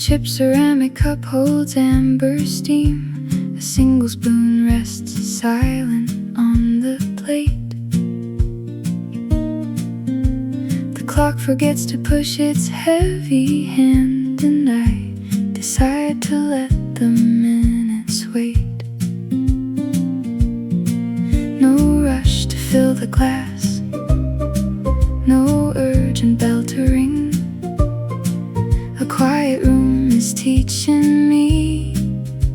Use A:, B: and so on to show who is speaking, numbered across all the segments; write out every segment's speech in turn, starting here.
A: chipped ceramic cup holds amber steam. A single spoon rests silent on the plate. The clock forgets to push its heavy hand, and I decide to let the minutes wait. No rush to fill the glass, no urgent bell to ring. A quiet room is teaching me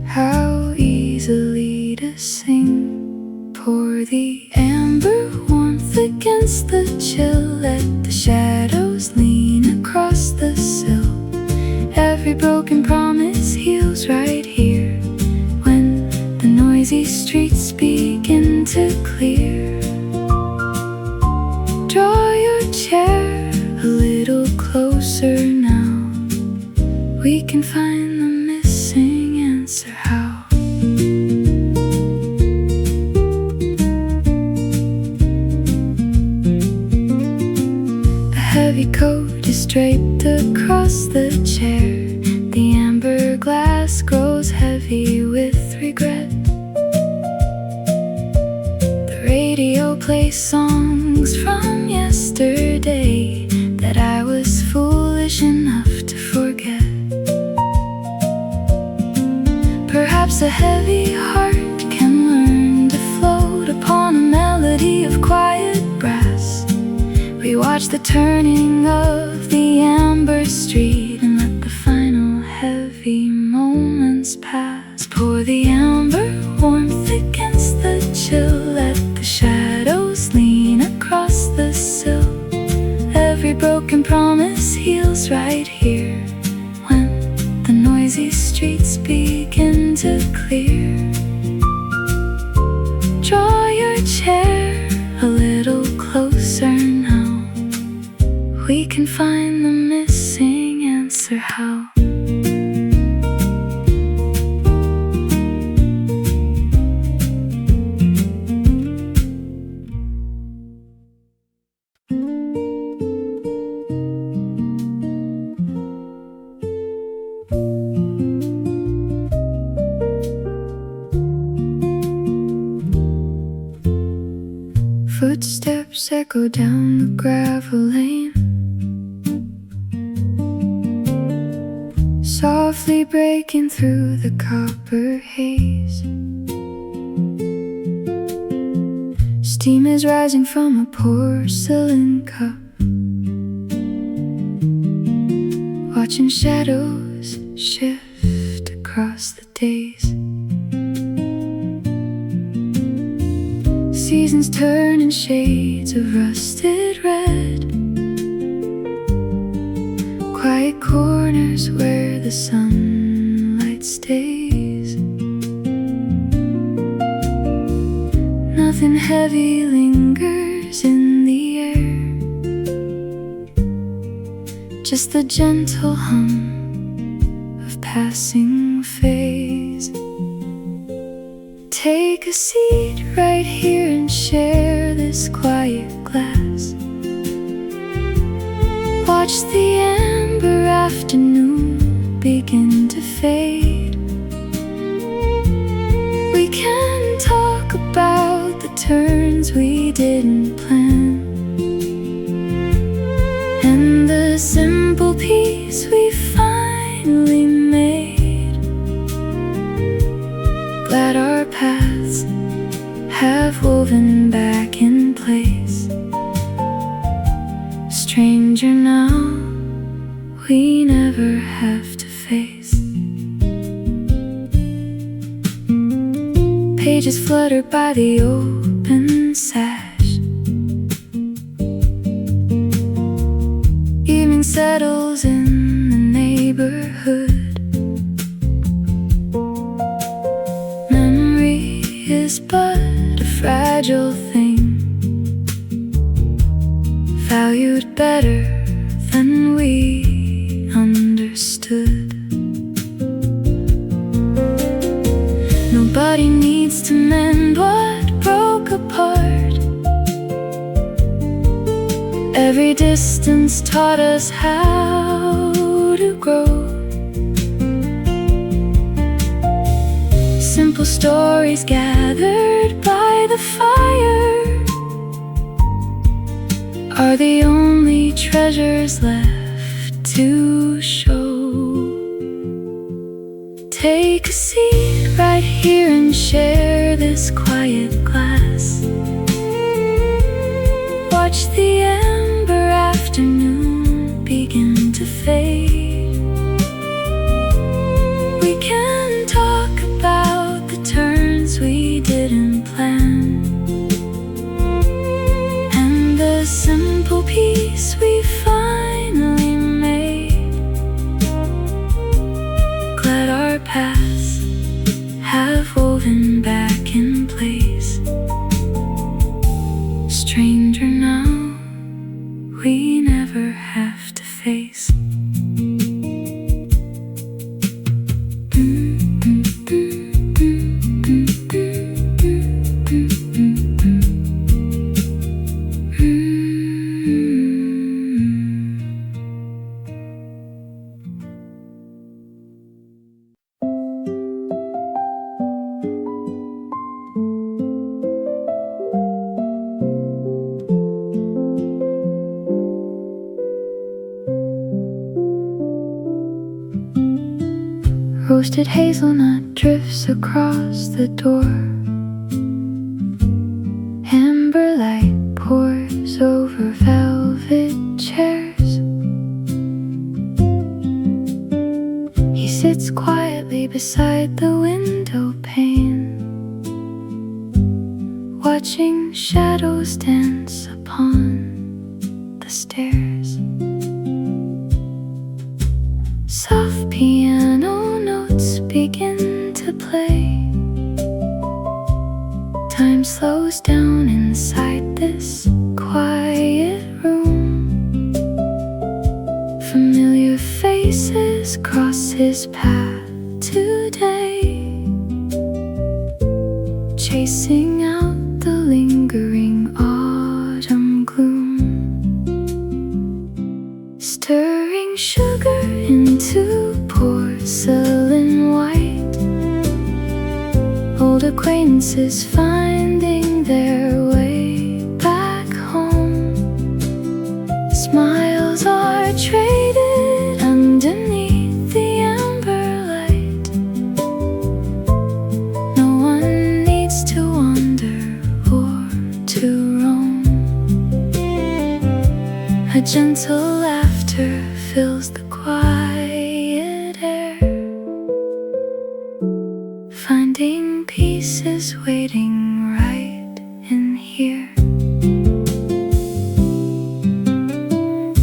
A: how easily to sing. Pour the amber warmth against the chill, let the shadows lean across the sill. Every broken promise heals right here when the noisy streets begin to clear. Draw your chair a little closer now. We can find the missing answer how. A heavy coat is draped across the chair. The amber glass grows heavy with regret. The radio plays songs from yesterday that I was foolish enough to forget. Perhaps a heavy heart can learn to float upon a melody of quiet brass. We watch the turning of the amber street and let the final heavy moments pass. Pour the amber warmth against the chill, let the shadows lean across the sill. Every broken promise heals right here when the noisy streets begin to clear. Draw your chair a little closer now. We can find the missing answer how. Footsteps echo down the gravel lane, softly breaking through the copper haze. Steam is rising from a porcelain cup, watching shadows shift across the days. Seasons turn in shades of rusted red, quiet corners where the sunlight stays. Nothing heavy lingers in the air, just the gentle hum of passing phase. Take a seat right here and share this quiet glass. Watch the amber afternoon begin to fade. We can talk about the turns we didn't plan, and the simple peace we finally made. Glad our paths have woven back in place. Stranger now, we never have to face. Pages fluttered by the open sash. Evening settles in the neighborhood. Memory is but a fragile thing, valued better than we understood. Nobody needs to mend what broke apart. Every distance taught us how to grow. stories gathered by the fire are the only treasures left to show. Take a seat right here and share this quiet glass. Watch the amber afternoon begin to fade. We can talk about the turns we didn't plan and the simple peace we finally made. Glad our paths have woven back in place. Stranger now, we never have to face. Roasted hazelnut drifts across the door. Amber light pours over velvet chairs. He sits quietly beside the window pane, watching shadows dance upon the stairs. Soft piano notes begin to play. Time slows down inside this quiet room. Familiar faces cross his path today, chasing out the lingering autumn gloom. Stirring sugar into porcelain white. Old acquaintances finding their way back home. Smiles are traded underneath the amber light. No one needs to wander or to roam. A gentle laughter fills the quiet air. Finding peace is waiting right in here.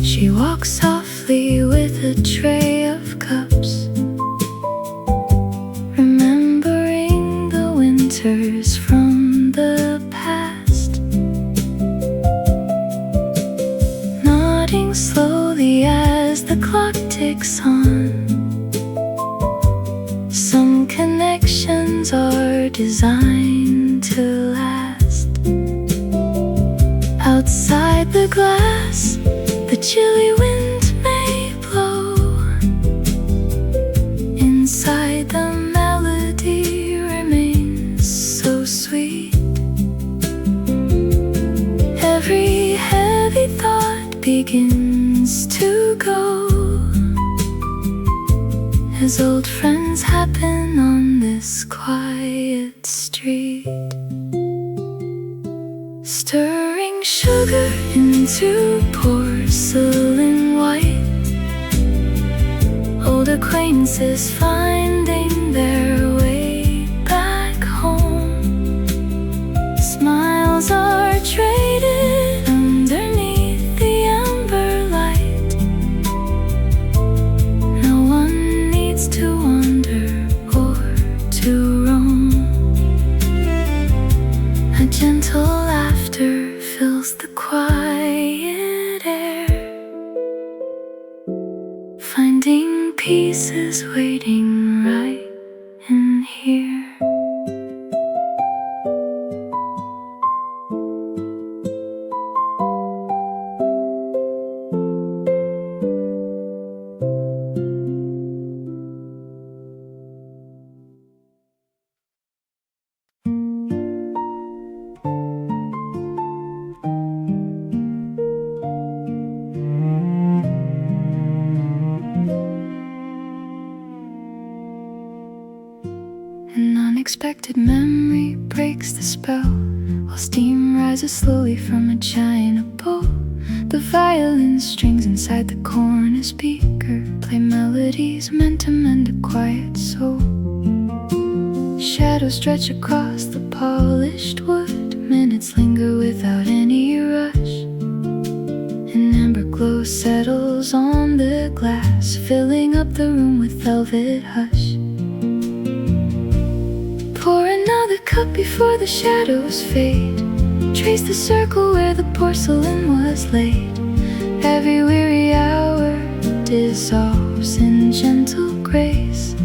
A: She walks softly with a tray of cups, remembering the winters from the past. Nodding slowly as the clock ticks on. Some connections are designed to last. Outside the glass, the chilly wind may blow. Inside, the melody remains so sweet. Every heavy thought begins to go as old friends happen on this quiet street. Stirring sugar into porcelain white. Old acquaintances finding their way back home. Smiles are traded underneath the amber light. No one needs to wander or to roam. A gentle laughter fills the quiet air. Finding peace is waiting right in here. An unexpected memory breaks the spell, while steam rises slowly from a china bowl. The violin strings inside the corner speaker play melodies meant to mend a quiet soul. Shadows stretch across the polished wood, minutes linger without any rush. An amber glow settles on the glass, filling up the room with velvet hush. Pour another cup before the shadows fade. Trace the circle where the porcelain was laid. Every weary hour dissolves in gentle grace.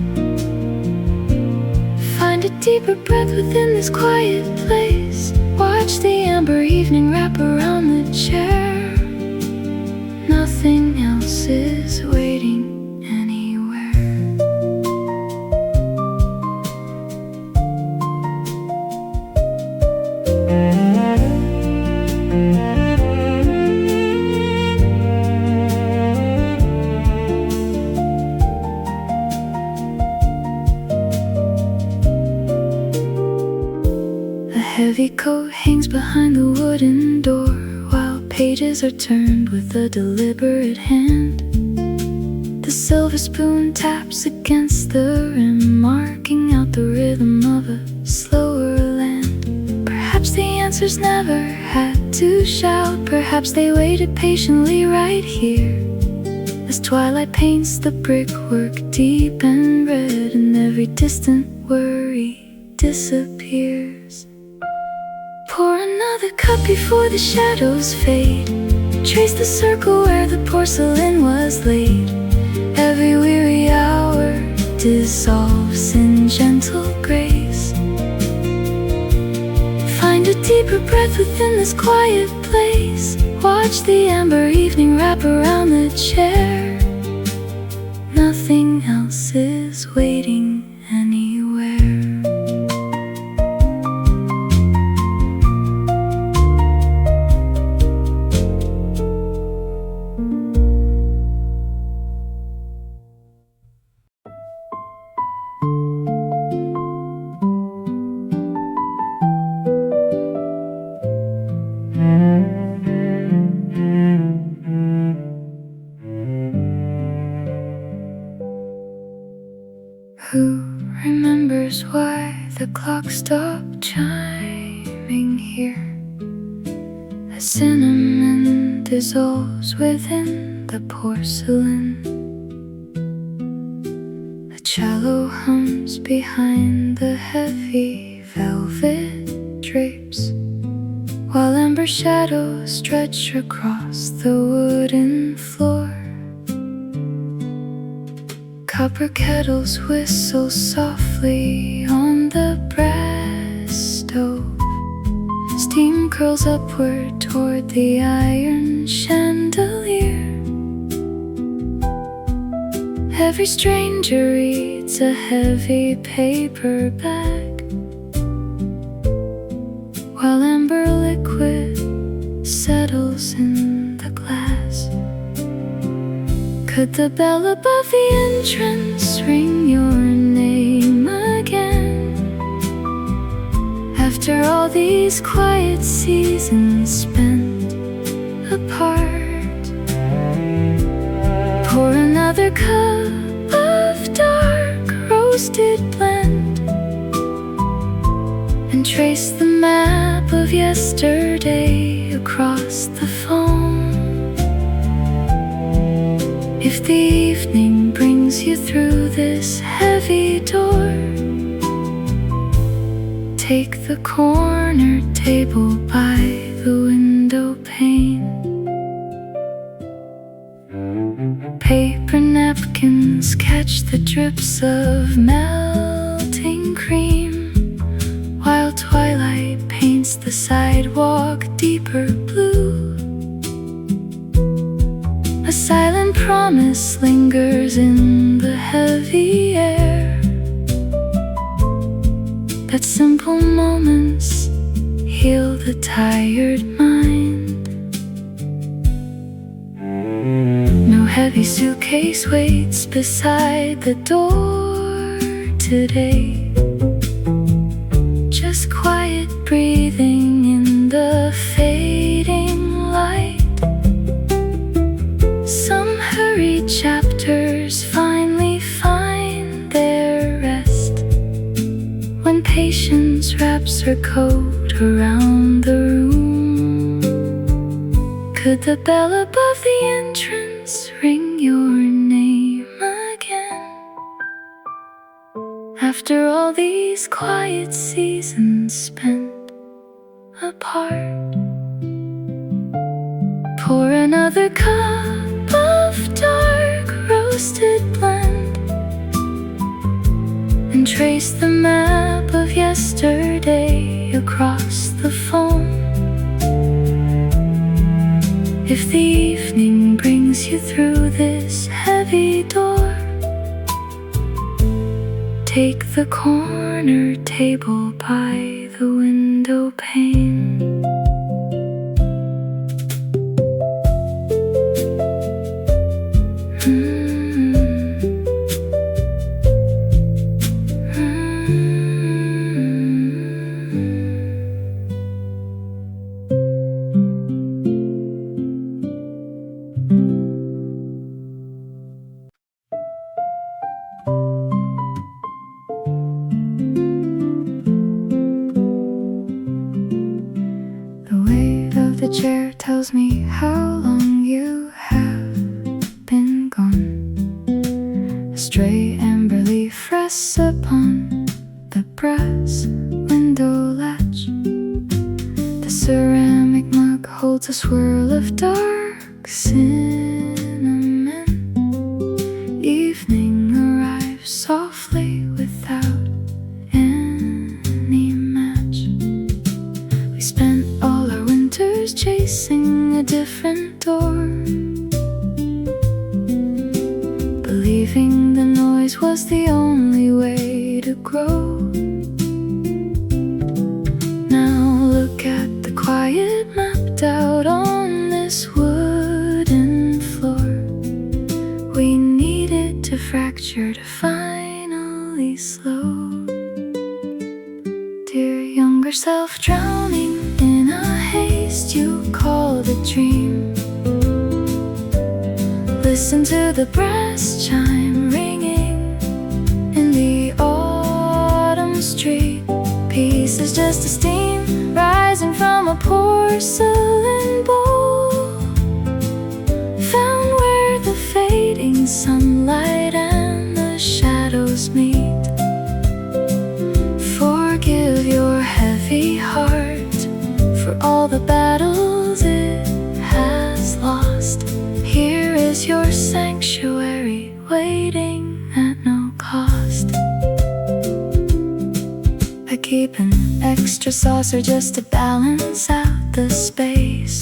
A: Find a deeper breath within this quiet place. Watch the amber evening wrap around the chair. Nothing else is waiting heavy coat hangs behind the wooden door, while pages are turned with a deliberate hand. The silver spoon taps against the rim, marking out the rhythm of a slower land. Perhaps the answers never had to shout, perhaps they waited patiently right here. As twilight paints the brickwork deep and red, and every distant worry disappears. Pour another cup before the shadows fade. Trace the circle where the porcelain was laid. Every weary hour dissolves in gentle grace. Find a deeper breath within this quiet place. Watch the amber evening wrap around the chair. Nothing else is waiting anywhere. Who remembers why the clock stopped chiming here? The cinnamon dissolves within the porcelain. The cello hums behind the heavy velvet drapes, while amber shadows stretch across the wooden floor. Copper kettles whistle softly on the brass stove. Steam curls upward toward the iron chandelier. Every stranger reads a heavy paper bag, while amber liquid settles in the glass. Could the bell above the entrance ring your name again? After all these quiet seasons spent apart, pour another cup of dark roasted blend, and trace the map of yesterday across the foam. If the evening brings you through this heavy door, take the corner table by the window pane. Paper napkins catch the drips of melting cream, while twilight paints the sidewalk deeper blue. A silent promise lingers in the heavy air, that simple moments heal the tired mind. No heavy suitcase waits beside the door today. breathing in the fading light. Some hurried chapters finally find their rest when patience wraps her coat around the room. Could the bell above the entrance ring your name again? After all these quiet seasons spent apart, pour another cup of dark roasted blend and trace the map of yesterday across the foam. If the evening brings you through this heavy door, take the corner table by the window pane. The chair tells me how long you have been gone. A stray amber leaf rests upon the brass window latch. The ceramic mug holds a swirl of dark cinnamon. Evening arrives softly without any match. We spent all our winters chasing a different door, believing the noise was the only way to grow. Now look at the quiet mapped out on this wooden floor. We needed to fracture to finally slow. Dear younger self, drowning in a haste you called a dream. Listen to the brass chime ringing in the autumn street. Peace is just a steam rising from a porcelain bowl, found where the fading sunlight and the shadows meet. Forgive your heavy heart for all the battles it has lost. Here is your sanctuary waiting at no cost. I keep an extra saucer just to balance out the space.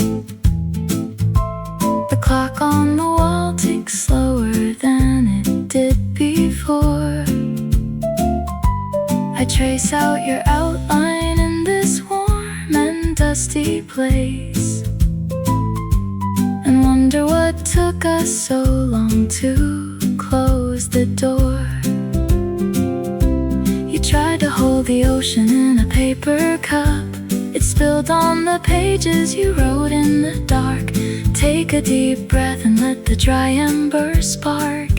A: The clock on the wall ticks slower than it did before. I trace out your outline in this warm and dusty place, and wonder what took us so long to close the door. You tried to hold the ocean in a paper cup. It spilled on the pages you wrote in the dark. Take a deep breath and let the dry ember spark.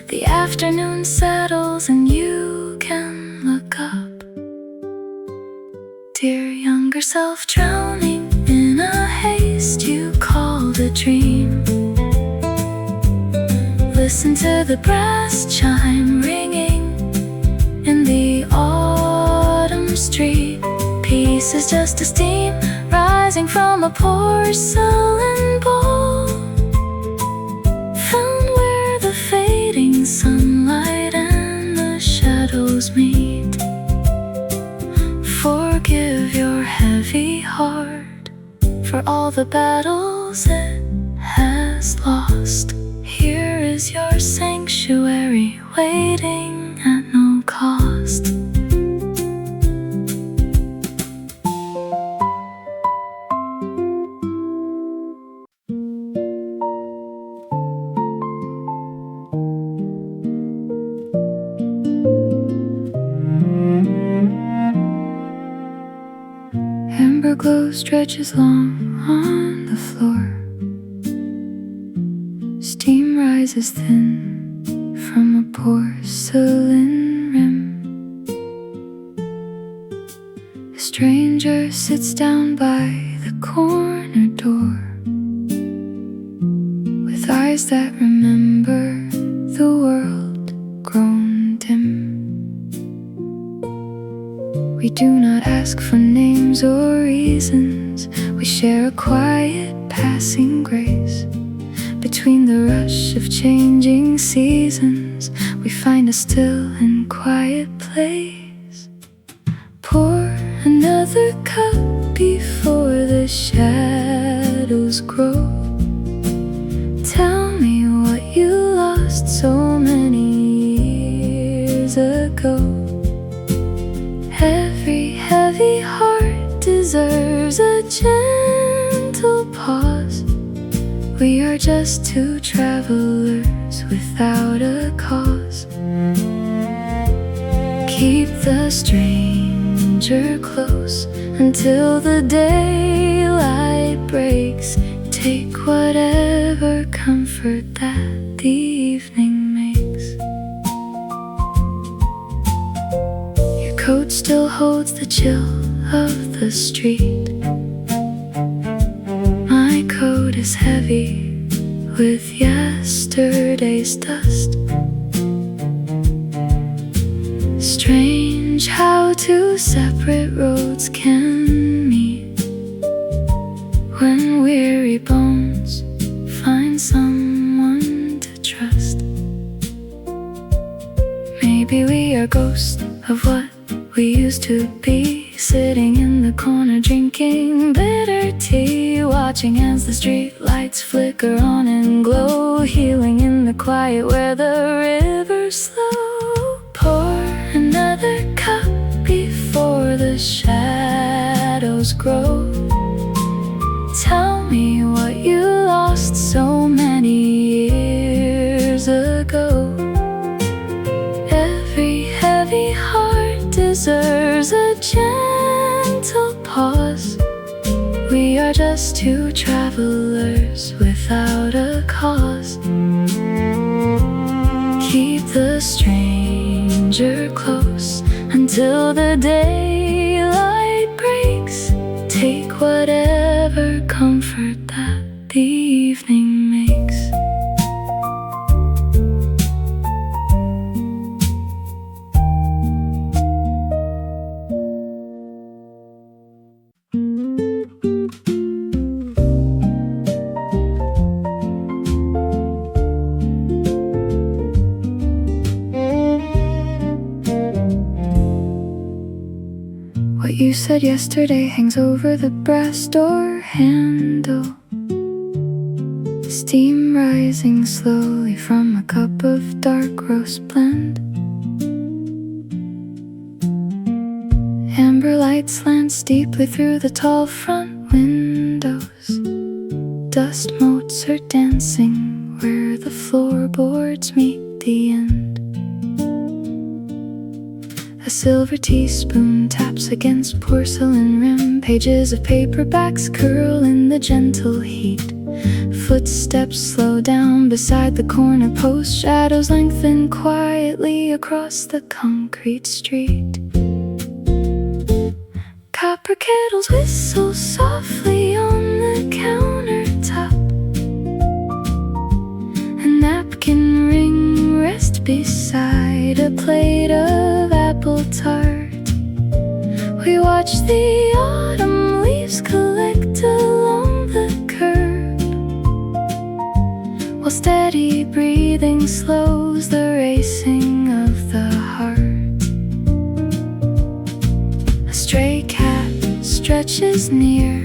A: The afternoon settles and you can look up. Dear younger self, drowning in a haste you called a dream. Listen to the brass chime ringing in the autumn street. Peace is just a steam rising from a porcelain bowl, found where the fading sunlight and the shadows meet. Forgive your heavy heart for all the battles it has lost. Here is your sanctuary waiting at no cost. glow stretches long on the floor. Steam rises thin from a porcelain rim. A stranger sits down by the corner door with eyes that remember the world grown dim. We do not ask for names or reasons. We share a quiet passing grace. Between the rush of changing seasons, we find a still and quiet place. Pour another cup before the shadows grow. Tell me what you lost so many years ago. Every heavy heart deserves a gentle pause. We are just two travelers without a cause. Keep the stranger close until the daylight breaks. Take whatever comfort that the evening makes. Your coat still holds the chill of the street. My coat is heavy with yesterday's dust. Strange how two separate roads can meet when weary bones find someone to trust. Maybe we are ghosts of what we used to be, sitting in the corner drinking bitter tea, watching as the street lights flicker on and glow, healing in the quiet where the rivers flow. Pour another cup before the shadows grow. Tell me what you lost so many years ago. Every heavy heart deserves a gentle pause. We are just two travelers without a cause. Keep the stranger close until the daylight breaks. Take whatever comfort that the evening makes. What you said yesterday hangs over the brass door handle. Steam rising slowly from a cup of dark roast blend. Amber light slants deeply through the tall front windows. Dust motes are dancing where the floorboards meet the end. A silver teaspoon taps against porcelain rim. Pages of paperbacks curl in the gentle heat. Footsteps slow down beside the corner post. Shadows lengthen quietly across the concrete street. Copper kettles whistle softly on the countertop. A napkin ring rests beside a plate of apple tart. We watch the autumn leaves collect along the curb, while steady breathing slows the racing of the heart. A stray cat stretches near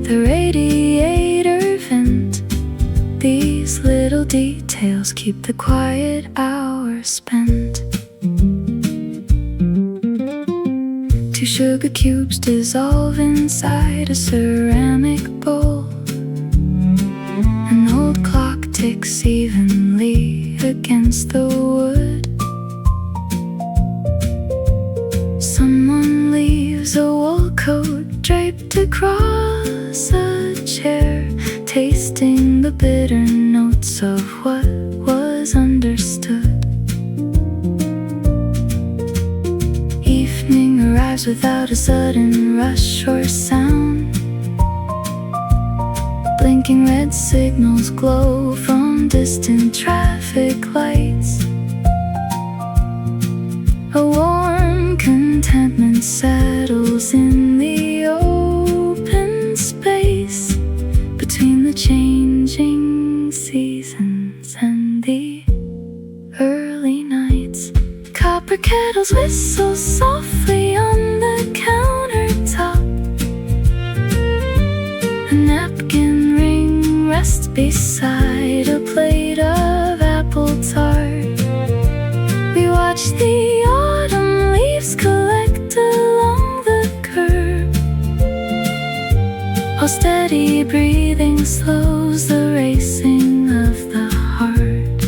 A: the radiator vent. These little details keep the quiet hours spent. Two sugar cubes dissolve inside a ceramic bowl. An old clock ticks evenly against the wood. Someone leaves a wool coat draped leaned across a chair, tasting the bitter notes of what was understood. Evening arrives without a sudden rush or sound. Blinking red signals glow from distant traffic lights. A warm contentment settles in the open space between the changing seasons and the early nights. Copper kettles whistle softly on the countertop. A napkin ring rests beside a plate of apple tart. We watch the autumn leaves collect along the curb, while steady breathing slows the racing of the heart.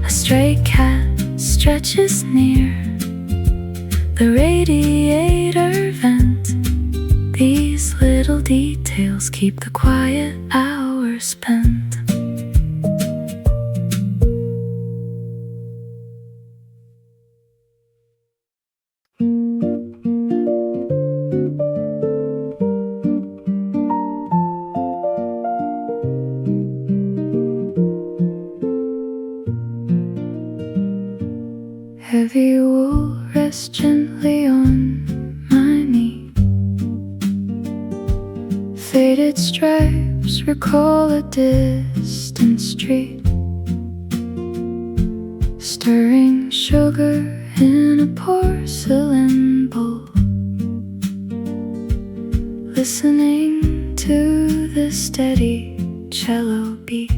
A: A stray cat stretches near the radiator vent. These little details keep the quiet hours spent. Heavy wool rests gently on my knee. Faded stripes recall a distant street. Stirring sugar in a porcelain bowl. Listening to the steady cello beat.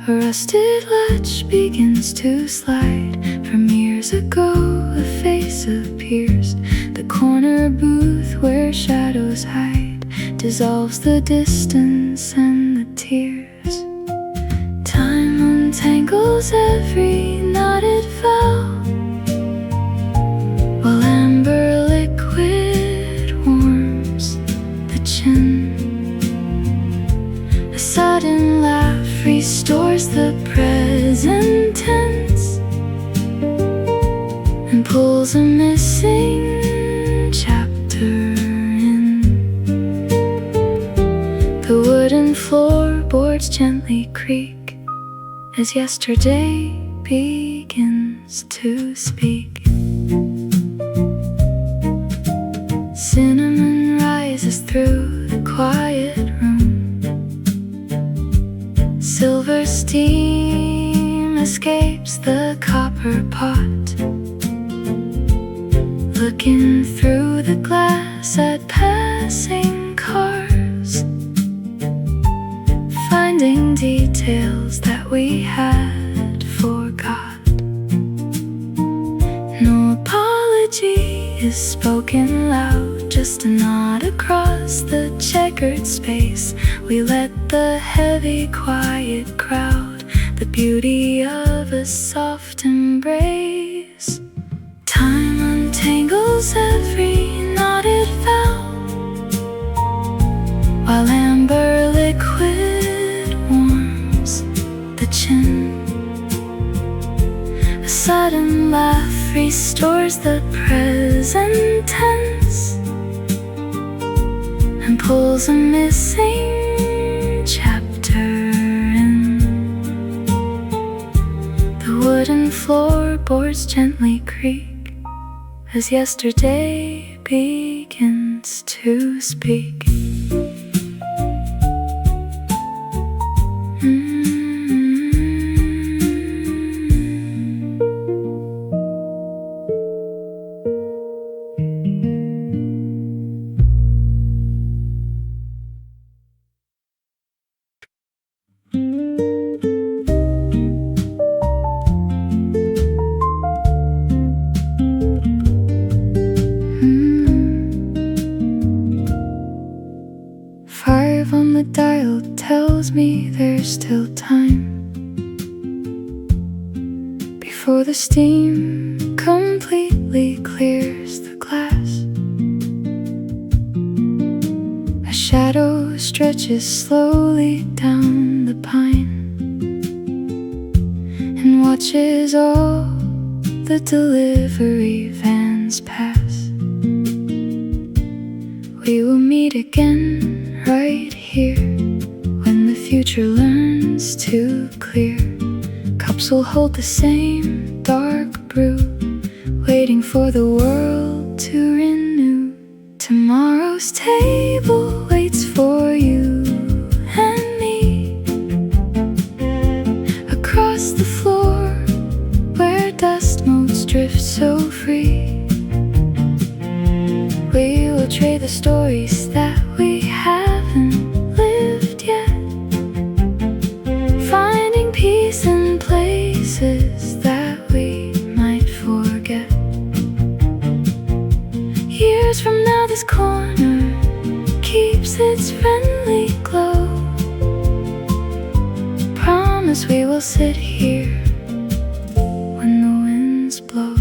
A: A rusted latch begins to slide. From years ago a face appears. The corner booth where shadows hide dissolves the distance and the tears. Time untangles every knotted vow, while amber liquid warms the chin. A sudden laugh restores the present tense and pulls a missing chapter in. The wooden floorboards gently creak as yesterday begins to speak. Cinnamon rises through the quiet room. Silver steam escapes the copper pot. Looking through the glass at passing cars, finding details that we had forgot. No apology is spoken loud, just a nod across the checkered space. We let the heavy quiet crowd the beauty of a soft embrace. Time untangles every knotted vow, while amber liquid warms the chin. A sudden laugh restores the present tense and pulls a missing chapter in. The wooden floorboards gently creak as yesterday begins to speak. The dial tells me there's still time before the steam completely clears the glass. glass. A shadow stretches slowly down the pine and watches all the delivery vans pass. We will meet again right here when the future learns to clear. Cups will hold the same dark brew, waiting for the world to renew. Tomorrow's table waits for you and me across the floor where dust motes drift so free. We will trade the stories that we haven't lived yet, finding peace in places that we might forget. Years from now this corner keeps its friendly glow. Promise we will sit here when the winds blow.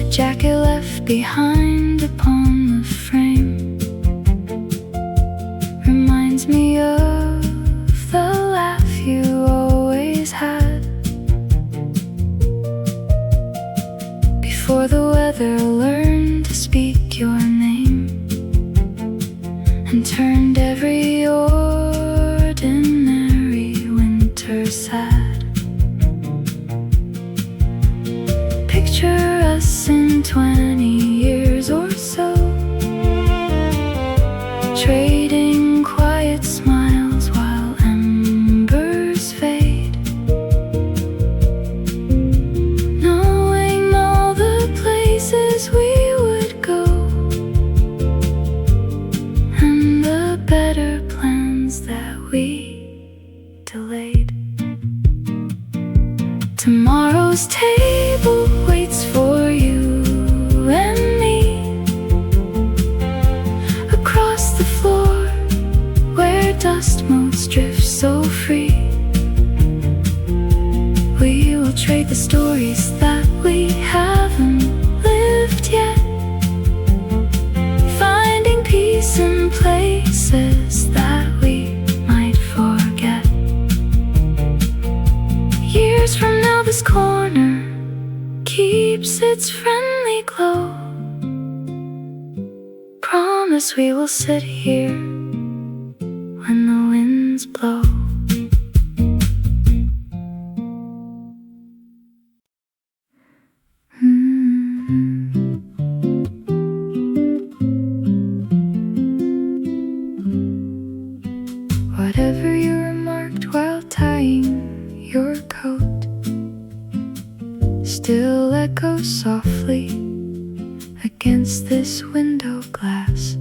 A: A jacket left behind upon the frame reminds me of the laugh you always had before the weather learned to speak your name and turned every ordinary winter sad. Picture us in 20 years or so, trading quiet smiles while embers fade, knowing all the places we would go and the better plans that we delayed. Tomorrow's table waits for you and me across the floor where dust motes drift so free. We will trade the stories that we haven't lived yet, finding peace in places that we might forget. Years from now this corner keeps its friendly glow. Promise we will sit here when the winds blow. Whatever you remarked while tying your coat still echoes softly against this window glass,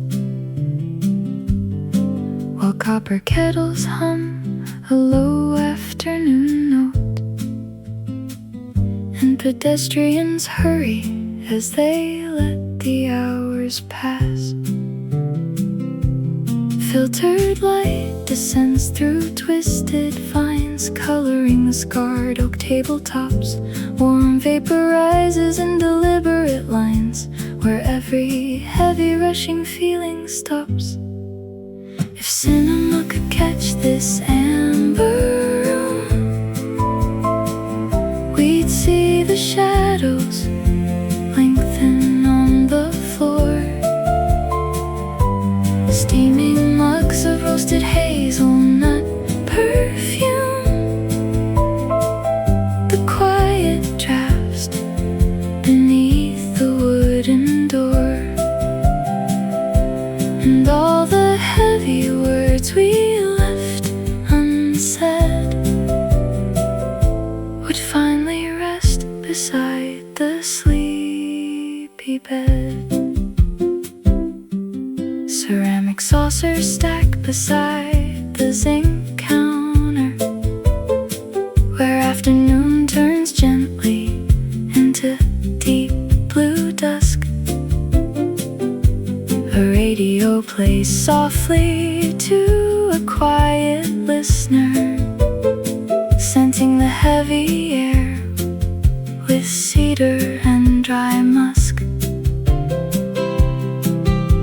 A: while copper kettles hum a low afternoon note and pedestrians hurry as they let the hours pass. Filtered light descends through twisted vines, coloring the scarred oak tabletops. Warm vapor rises in deliberate lines where every heavy rushing feeling stops. If cinema could catch this amber room, we'd see the shadows lengthen on the floor. Steaming mugs of roasted hazelnut perfume, the quiet drafts beneath the wooden door, and all the heavy words we left unsaid would finally rest beside the sleepy bed. Ceramic saucers stacked beside the zinc counter, where afternoon turns gently into deep blue dusk. A radio plays softly to a the quiet listener, scenting the heavy air with cedar and dry musk.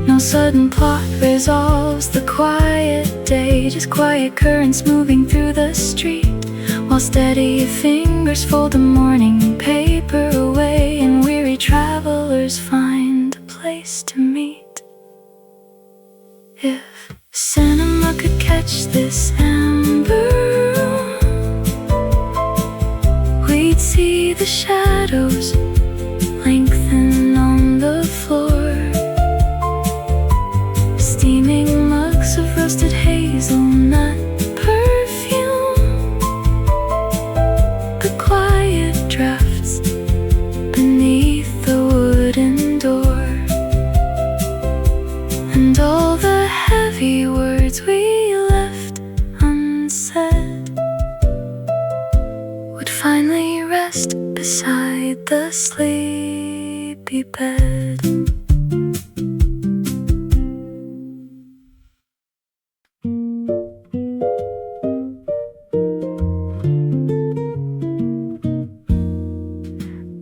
A: No sudden plot resolves the quiet day, just quiet currents moving through the street, while steady fingers fold the morning paper away, and weary travelers find a place to meet. If cinema could catch this amber, we'd see the shadows lengthen on the floor, steaming mugs of roasted hazelnut perfume, the quiet drafts beneath the wooden door, and all the heavy words we left unsaid would finally rest beside the sleepy bed.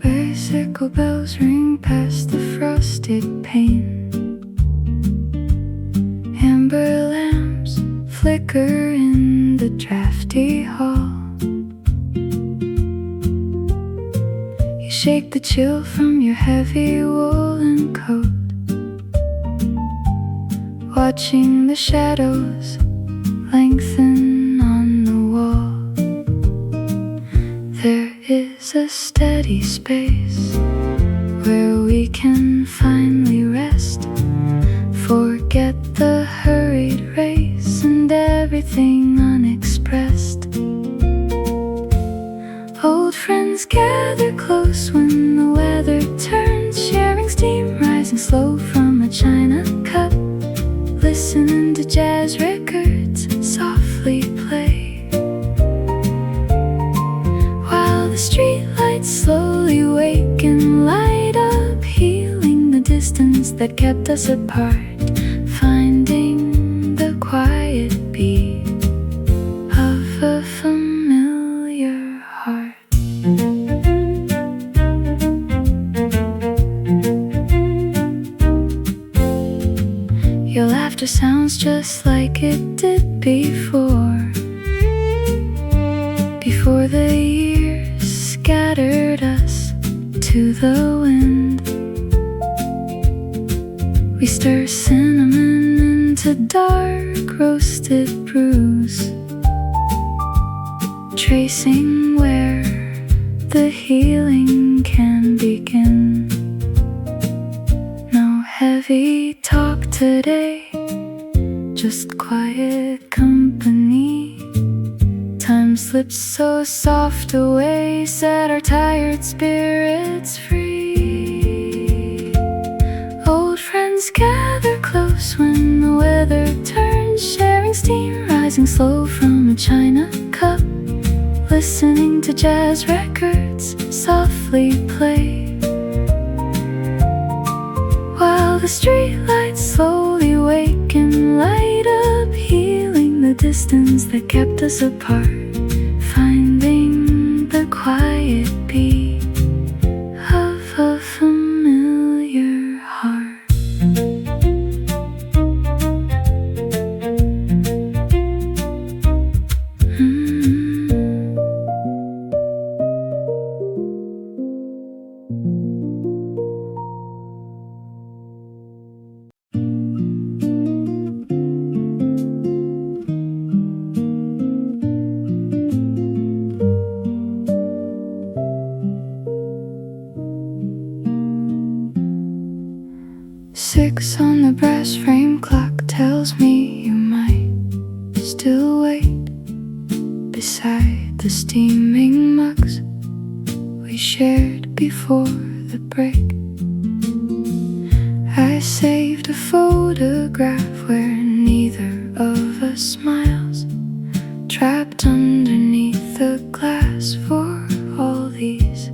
A: Bicycle bells ring past the frosted pane, amber lamps flicker in the drafty hall. You shake the chill from your heavy woolen coat, watching the shadows lengthen on the wall. There is a steady space where we can finally rest, forget the hurried race and everything unexpressed. Old friends gather close when the weather turns, sharing steam rising slow from a china cup, listening to jazz records softly play, while the streetlights slowly wake and light up, healing the distance that kept us apart, finding the quiet beat of a familiar heart. Your laughter sounds just like it did before the years scattered us to the wind. We stir cinnamon into dark roasted brews, tracing where the healing can begin. No heavy talk today, just quiet company. Time slips so soft away, set our tired spirits free. Old friends gather close when the weather turns, sharing steam rising slow from a china cup, listening to jazz records softly play, while the streetlights slowly wake and light up, healing the distance that kept us apart, finding the quiet beat of a familiar heart. Six on the brass frame clock tells me you might still wait beside the steaming mugs we shared before the break. I saved a photograph where neither of us smiles, trapped underneath the glass for all these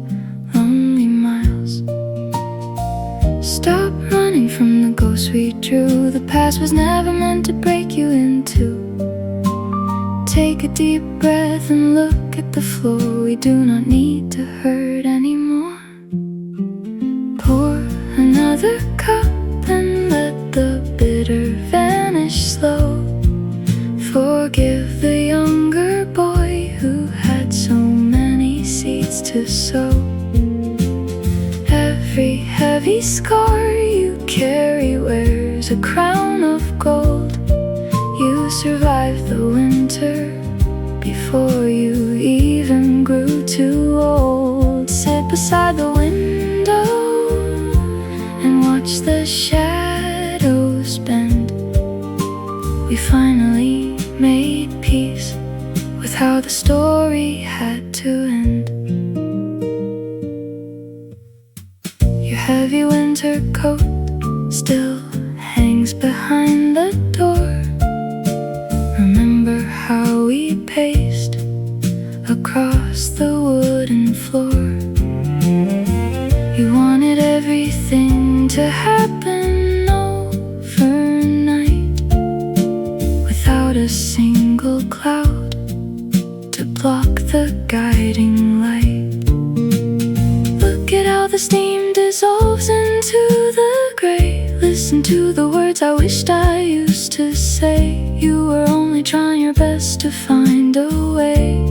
A: lonely miles. Stop running from the ghosts we drew. The past was never meant to break you in two. Take a deep breath and look at the floor. We do not need to hurt anymore. Pour another cup and let the bitter vanish slow. Forgive the younger boy who had so many seeds to sow. Every heavy scar you carry wears a crown of gold. You survived the winter before you even grew too old. Sit beside the window and watch the shadows bend. We finally made peace with how the story had to end. Your heavy winter coat still hangs behind the door. Remember how we paced across the wooden floor. You wanted everything to happen overnight, without a single cloud to block the guiding light. Look at how the steam dissolves into the gray. Listen to the words I wished I used to say. You were only trying your best to find a way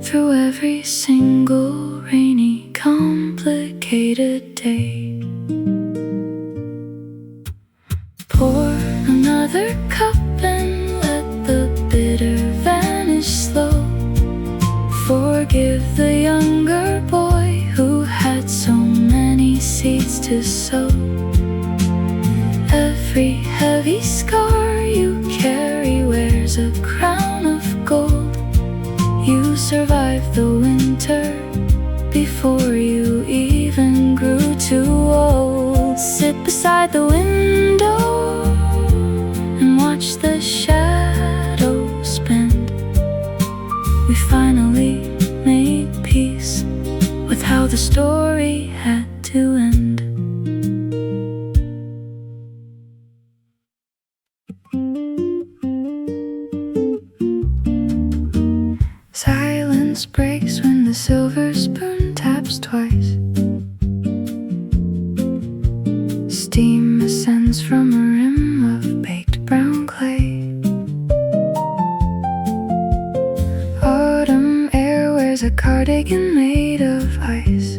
A: through every single rainy, complicated day. Pour another cup and let the bitter vanish slow. Forgive the younger boy who had so many seeds to sow. Every heavy scar you carry wears a crown of gold. You survived the winter before you even grew too old. Sit beside the window and watch the shadows bend. We finally made peace with how the story had to end. Silence breaks when the silver spoon taps twice. Steam ascends from a rim of baked brown clay. Autumn air wears a cardigan made of ice.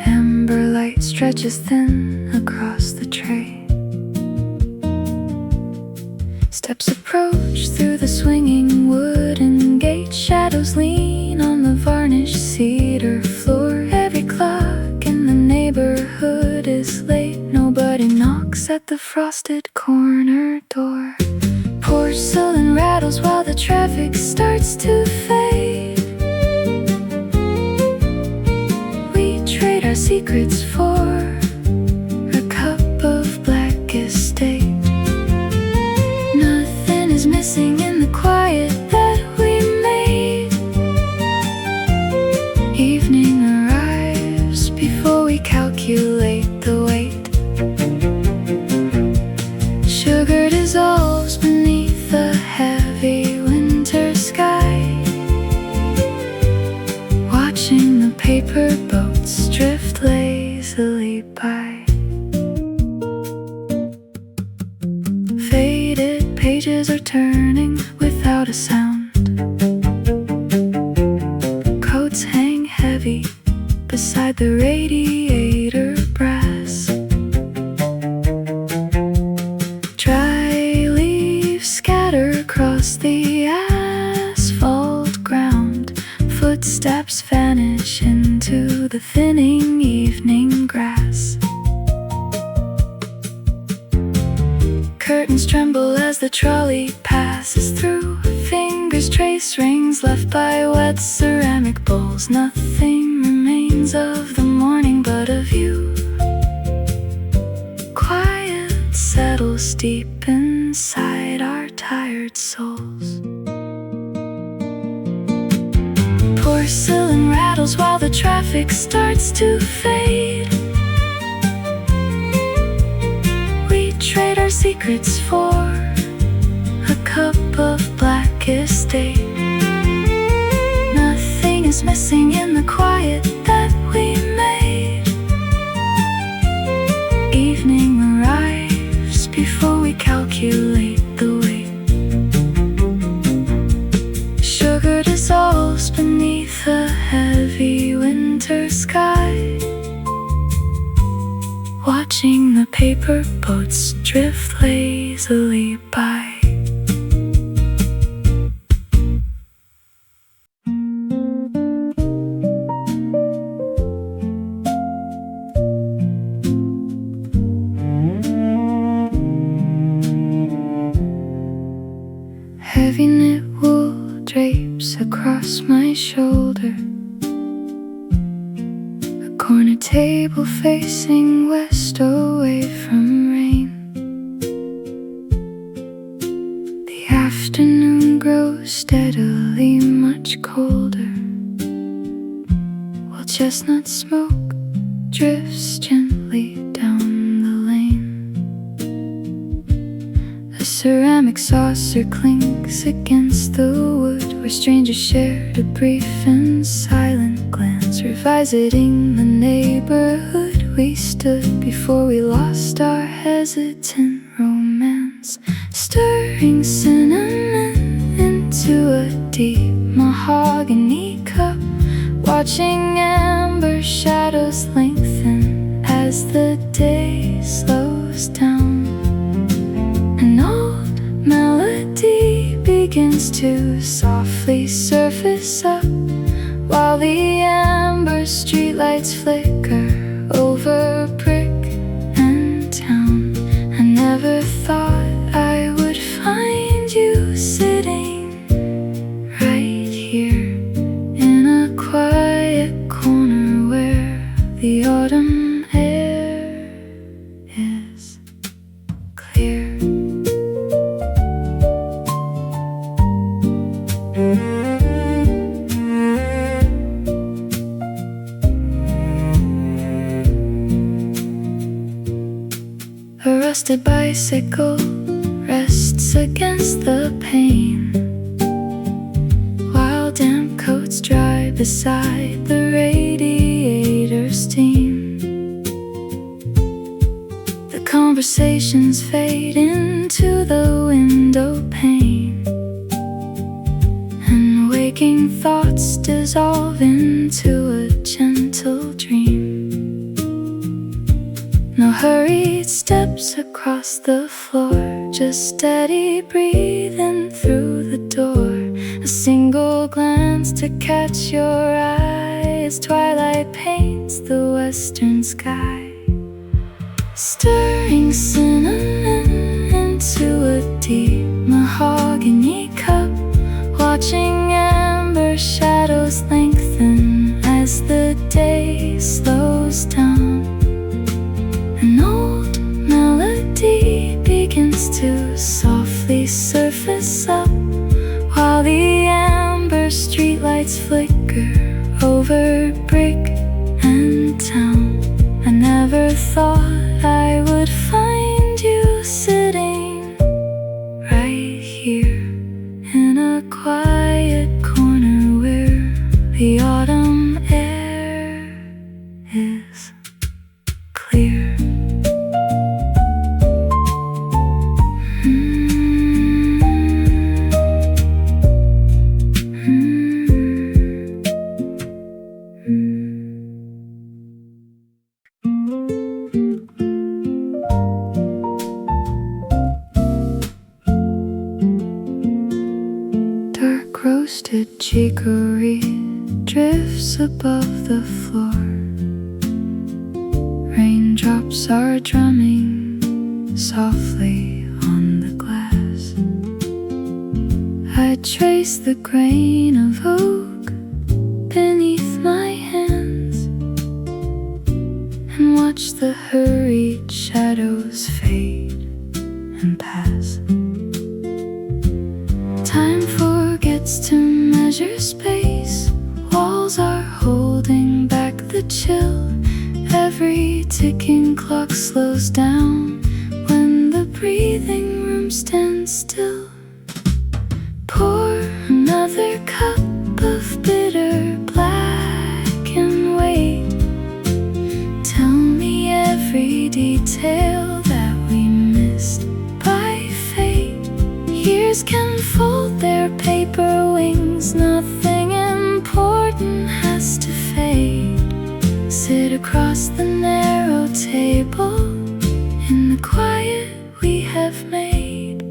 A: Amber light stretches thin across the tray. Steps approach through the swinging wooden gate. Shadows lean on the varnished cedar floor. Every clock in the neighborhood is late. Nobody knocks at the frosted corner door. Porcelain rattles while the traffic starts to fade. We trade our secrets for a cup of black estate. Missing in the quiet that we made. Evening arrives before we calculate the weight. Sugar dissolves beneath the heavy winter sky. Watching the paper boats drift lazily by. Faded pages are turning without a sound. Coats hang heavy beside the radiator brass. Dry leaves scatter across the asphalt ground. Footsteps vanish into the thinning evening grass. Curtains tremble as the trolley passes through. Fingers trace rings left by wet ceramic bowls. Nothing remains of the morning but a view. Quiet settles deep inside our tired souls. Porcelain rattles while the traffic starts to fade. trade our secrets for a cup of blackest day. Nothing is missing in the quiet that we made. Evening arrives before we calculate the weight. Sugar dissolves beneath a heavy winter sky. Watching the paper boats drift lazily by. Heavy knit wool drapes across my shoulder. A corner table facing west away from rain. The afternoon grows steadily much colder, while chestnut smoke drifts gently down the lane. A ceramic saucer clinks against the wood, where strangers shared a brief and silent glance, revisiting the neighborhood we stood before we lost our hesitant romance. Stirring cinnamon into a deep mahogany cup, watching amber shadows lengthen as the day slows down. An old melody begins to softly surface up, while the amber streetlights flicker over brick and town. I never thought I would find you sitting right here in a quiet corner where the autumn air is clear. A rusted bicycle rests against the pane, while damp coats dry beside the radiator steam. The conversations fade into the window pane, and waking thoughts dissolve into a gentle dream. No hurried steps across the floor, just steady breathing through the door. A single glance to catch your eye as twilight paints the western sky. Stirring cinnamon into a deep mahogany cup, watching amber shadows lengthen as the day slows down. An old melody begins to softly surface up, while the amber streetlights flicker over brick and town. I never thought I would find you sitting right here in a quiet corner where the autumn air is clear. Dark roasted chicory drifts above the floor. Raindrops are drumming softly on the glass. I trace the grain of oak beneath my hands and watch the hurried shadows fade and pass. Time forgets to measure space. Walls are holding back the chill. Every ticking clock slows down when the breathing room stands still. Pour another cup of bitter black and wait. Tell me every detail that we missed by fate. Years can fold their paper wings, nothing important has to fade. Sit across the narrow table in the quiet we have made.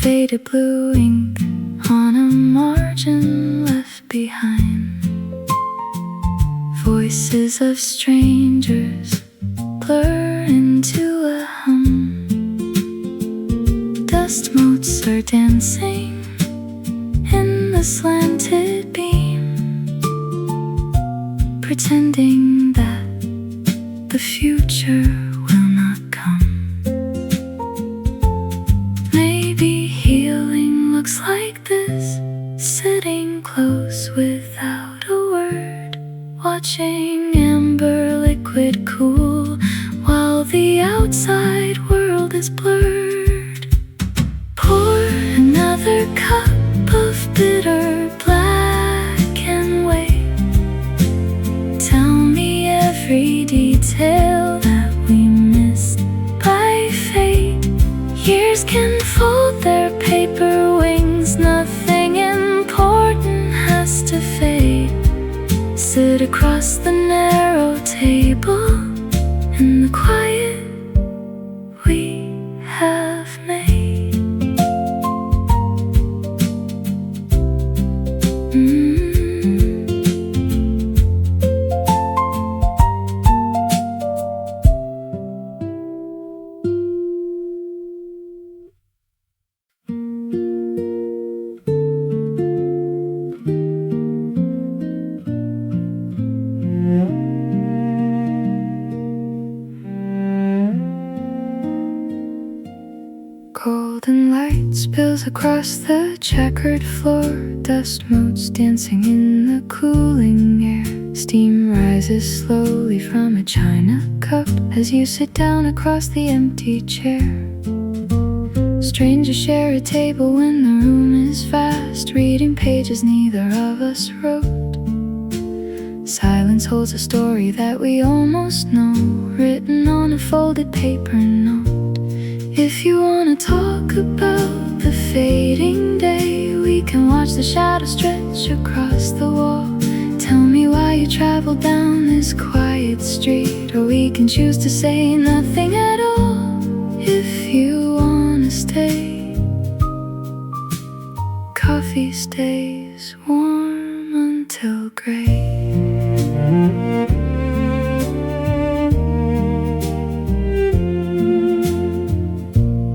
A: Faded blue ink on a margin left behind. Voices of strangers blur into a hum. Dust motes are dancing in the slanted beam, pretending that the future will not come. Maybe healing looks like this, sitting close without a word, watching amber liquid cool while the outside world is blurred. Pour another cup of bitter black and wait. Tell me every detail that we missed by fate. Years can fold their paper wings, nothing important has to fade. Sit across the narrow table in the quiet we have made. Golden light spills across the checkered floor, dust motes dancing in the cooling air. Steam rises slowly from a china cup as you sit down across the empty chair. Strangers share a table when the room is vast, reading pages neither of us wrote. Silence holds a story that we almost know, written on a folded paper note. If you wanna talk about the fading day, we can watch the shadows stretch across the wall. Tell me why you traveled down this quiet street, or we can choose to say nothing at all. If you wanna stay, coffee stays warm until gray.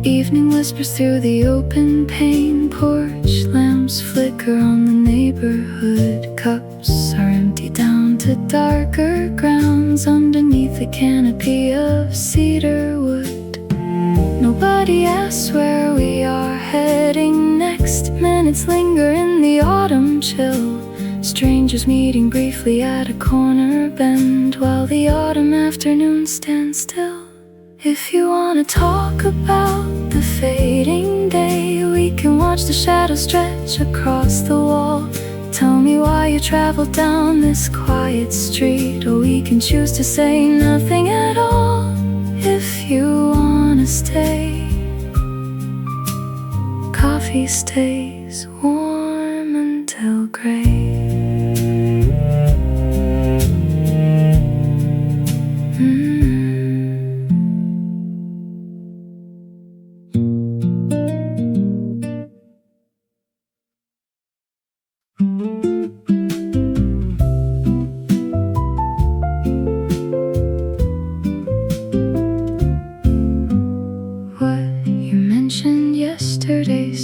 A: Evening whispers through the open pane, porch lamps flicker on the neighborhood. Cups are empty down to darker grounds underneath a canopy of cedar wood. Nobody asks where we are heading next. Minutes linger in the autumn chill, strangers meeting briefly at a corner bend while the autumn afternoon stands still. If you wanna talk about the fading day, we can watch the shadows stretch across the wall. Tell me why you traveled down this quiet street, or we can choose to say nothing at all. If you wanna stay, coffee stays warm until gray.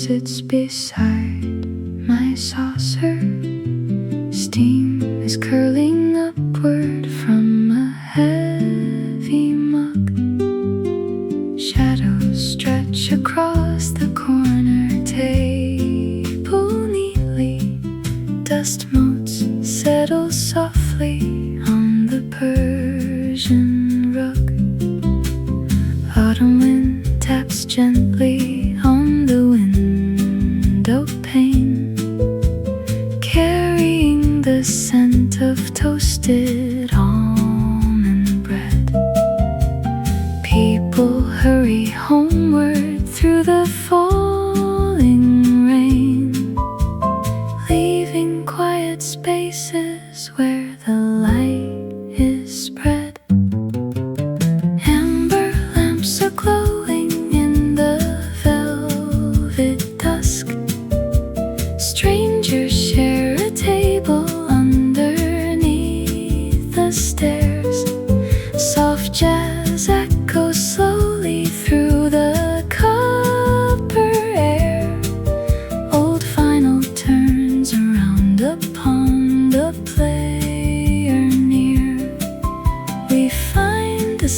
A: Sits beside my saucer. Steam is curling upward from a head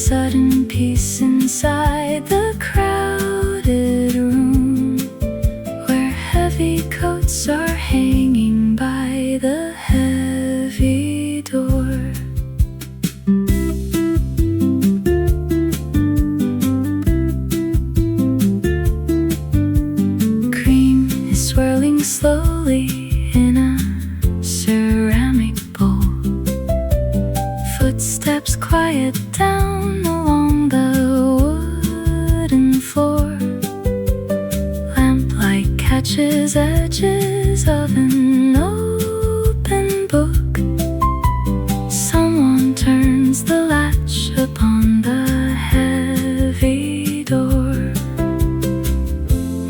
A: sudden peace inside the crowded room, where heavy coats are hanging by the heavy door. Cream is swirling slowly in a ceramic bowl. Footsteps quiet down along the wooden floor. Lamplight catches edges of an open book. Someone turns the latch upon the heavy door.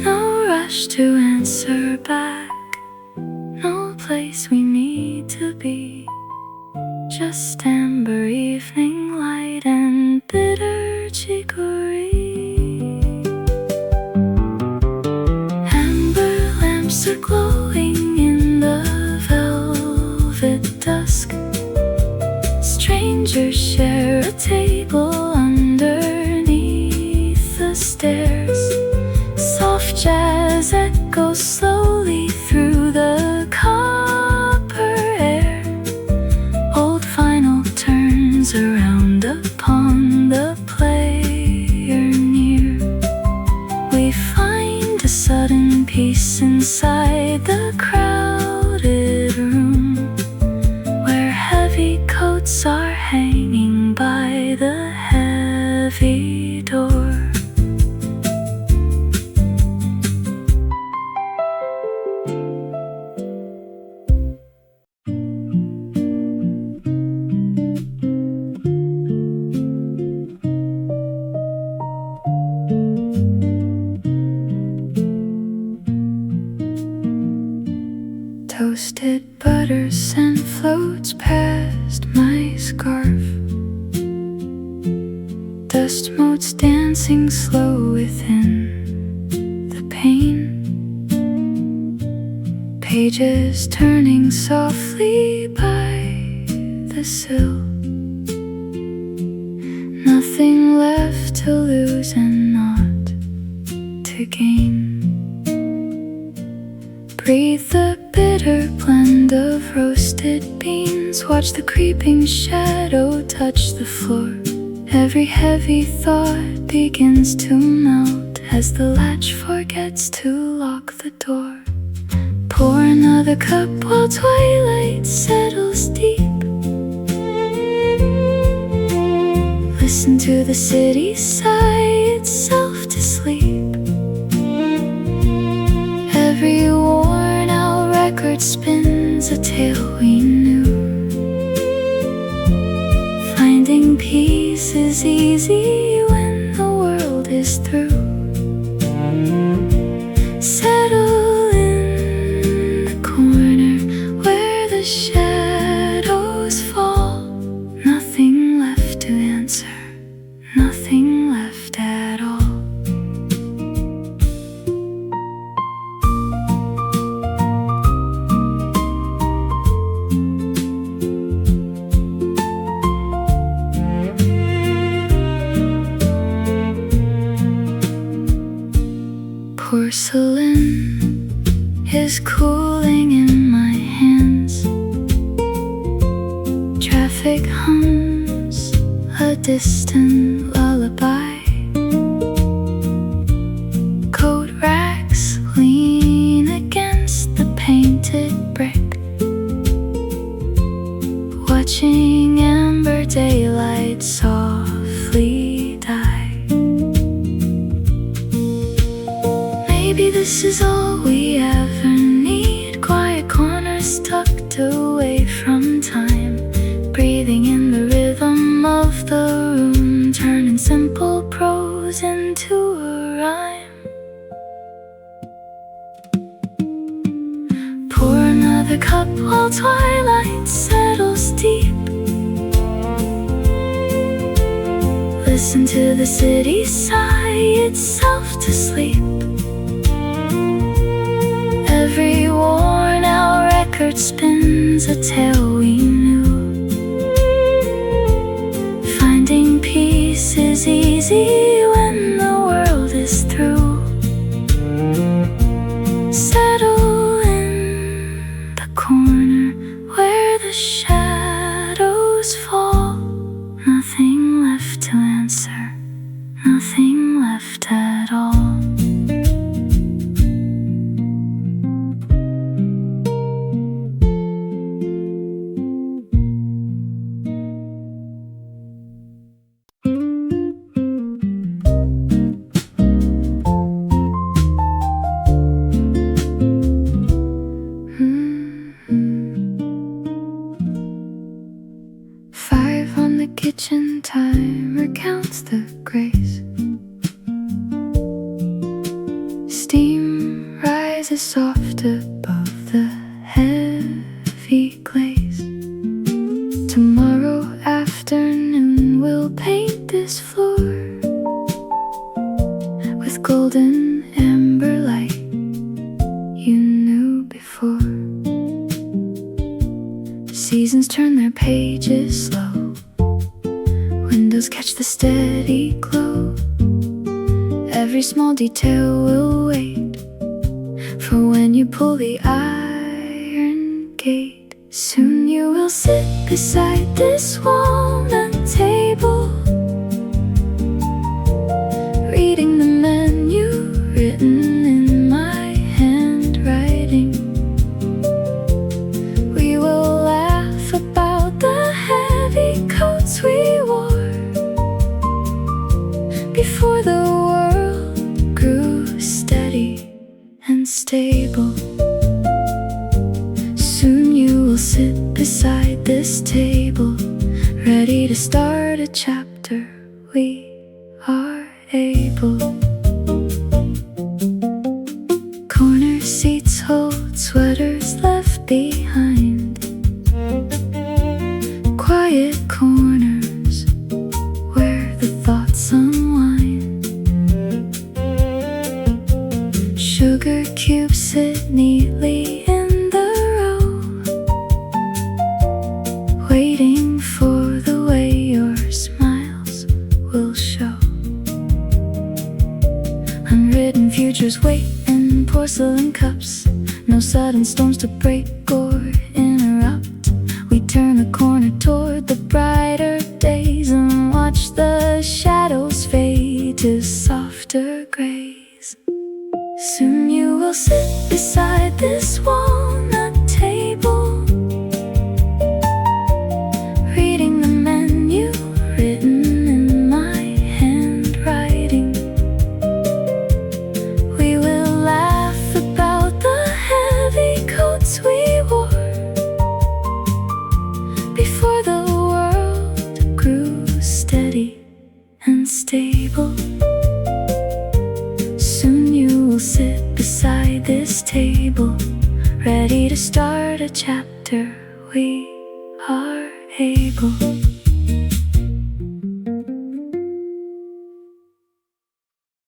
A: No rush to answer back, no place we need to be. Just amber evening light and bitter chicory. Amber lamps are glowing in the velvet dusk. Strangers share a table underneath the stairs. Soft jazz echoes slowly through the copper air. Old vinyl turns around upon the player near. We find a sudden peace inside the crowded room, where heavy coats are hanging by the heavy door. Toasted butter scent floats past my scarf. Dust motes dancing slow within the pane. Pages turning softly by the sill. Nothing left to lose and not to gain. Breathe the bitter blend of roasted beans. Watch the creeping shadow touch the floor. Every heavy thought begins to melt as the latch forgets to lock the door. Pour another cup while twilight settles deep. Listen to the city sigh itself to sleep. Every worn out record spins a tale we knew. Finding peace is easy when the world is through. Settle in the corner where the shadows fall. Nothing left to answer, nothing left at all. Porcelain is cooling in my hands. Traffic hums a distant lullaby. Coat racks lean against the painted brick, watching amber daylight softly die. Maybe this is all we ever need. Quiet corners tucked away from time, breathing in the rhythm of the room, turning simple prose into a rhyme. Pour another cup while twilight settles deep. Listen to the city sigh itself to sleep. Every worn out record spins a tale we knew. Finding peace is easy when the world is through. Settle in the corner where the shadows fall. Nothing left to answer, nothing left at all. Kitchen timer counts the grays. Steam rises soft above the heavy glaze. Tomorrow afternoon we'll paint this floor with golden amber light you knew before. Seasons turn their pages slow. Windows catch the steady glow. Every small detail will wait for when you pull the iron gate. Soon you will sit beside this walnut table, reading the menu written in my handwriting. We will laugh about the heavy coats we wore before the world grew steady and stable. Soon you will sit beside this table, ready to start a chapter. We are able. Corner seats hold sweaters left behind. Quiet corners where the thoughts unwind. Sugar cubes sit neatly in the row, waiting for the way your smiles will show. Unwritten futures wait in porcelain cups. No sudden storms to break or interrupt. We turn the corner toward the brighter days and watch the shadows fade to softer grays. Soon you will sit beside this walnut table, reading the menu written in my handwriting. We will laugh about the heavy coats we wore before the world grew steady and stable. Soon you will sit beside this table, ready to start a chapter. We are able.